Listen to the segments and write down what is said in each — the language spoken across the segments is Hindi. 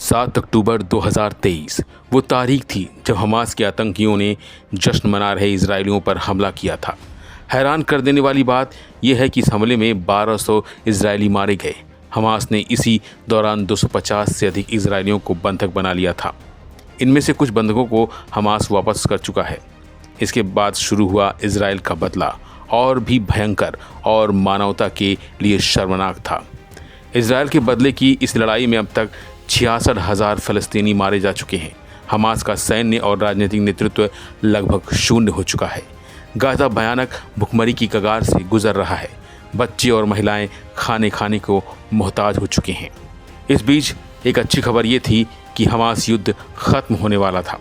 7 अक्टूबर 2023 वो तारीख थी जब हमास के आतंकियों ने जश्न मना रहे इजरायलियों पर हमला किया था। हैरान कर देने वाली बात यह है कि इस हमले में 1200 इजरायली मारे गए। हमास ने इसी दौरान 250 से अधिक इजरायलियों को बंधक बना लिया था। इनमें से कुछ बंधकों को हमास वापस कर चुका है। इसके बाद शुरू हुआ इजराइल का बदला, और भी भयंकर और मानवता के लिए शर्मनाक था। इजराइल के बदले की इस लड़ाई में अब तक 66,000 फ़लस्तीनी मारे जा चुके हैं। हमास का सैन्य और राजनीतिक नेतृत्व लगभग शून्य हो चुका है। गाज़ा भयानक भुखमरी की कगार से गुजर रहा है। बच्चे और महिलाएं खाने को मोहताज हो चुके हैं। इस बीच एक अच्छी खबर ये थी कि हमास युद्ध खत्म होने वाला था।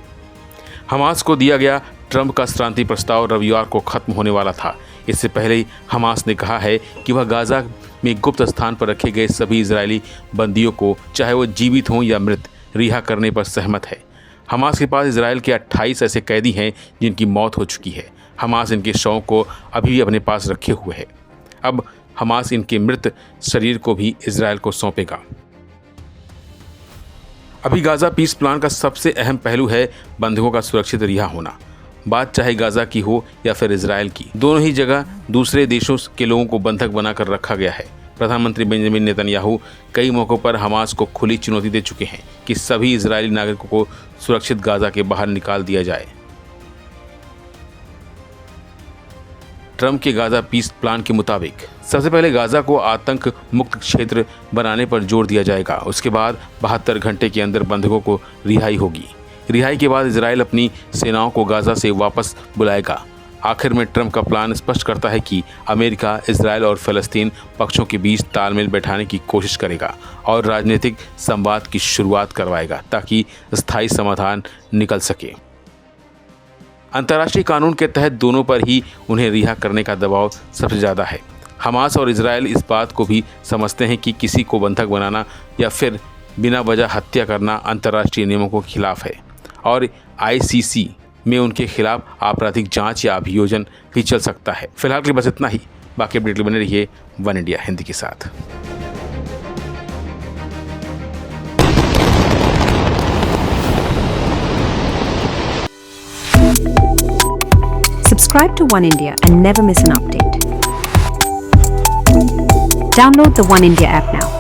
हमास को दिया गया ट्रंप का शांति प्रस्ताव रविवार को खत्म होने वाला था। इससे पहले ही हमास ने कहा है कि वह गाज़ा में गुप्त स्थान पर रखे गए सभी इजरायली बंदियों को, चाहे वो जीवित हों या मृत, रिहा करने पर सहमत है। हमास के पास इजराइल के 28 ऐसे कैदी हैं जिनकी मौत हो चुकी है। हमास इनके शवों को अभी भी अपने पास रखे हुए है। अब हमास इनके मृत शरीर को भी इजराइल को सौंपेगा। अभी गाज़ा पीस प्लान का सबसे अहम पहलू है बंधकों का सुरक्षित रिहा होना। बात चाहे गाज़ा की हो या फिर इजराइल की, दोनों ही जगह दूसरे देशों के लोगों को बंधक बनाकर रखा गया है। प्रधानमंत्री बेंजामिन नेतन्याहू कई मौक़ों पर हमास को खुली चुनौती दे चुके हैं कि सभी इजरायली नागरिकों को सुरक्षित गाज़ा के बाहर निकाल दिया जाए। ट्रंप के गाज़ा पीस प्लान के मुताबिक सबसे पहले गाज़ा को आतंक मुक्त क्षेत्र बनाने पर जोर दिया जाएगा। उसके बाद 72 घंटे के अंदर बंधकों को रिहाई होगी। रिहाई के बाद इजराइल अपनी सेनाओं को गाज़ा से वापस बुलाएगा। आखिर में ट्रंप का प्लान स्पष्ट करता है कि अमेरिका, इजराइल और फ़लस्तीन पक्षों के बीच तालमेल बैठाने की कोशिश करेगा और राजनीतिक संवाद की शुरुआत करवाएगा ताकि स्थायी समाधान निकल सके। अंतर्राष्ट्रीय कानून के तहत दोनों पर ही उन्हें रिहा करने का दबाव सबसे ज़्यादा है। हमास और इजराइल इस बात को भी समझते हैं कि किसी को बंधक बनाना या फिर बिना वजह हत्या करना अंतर्राष्ट्रीय नियमों के खिलाफ है और ICC में उनके खिलाफ आपराधिक जांच या अभियोजन भी चल सकता है। फिलहाल के लिए बस इतना ही। बाकी अपडेट बने रहिए वन इंडिया हिंदी के साथ। Subscribe to One India and never miss an update. Download the One India app now.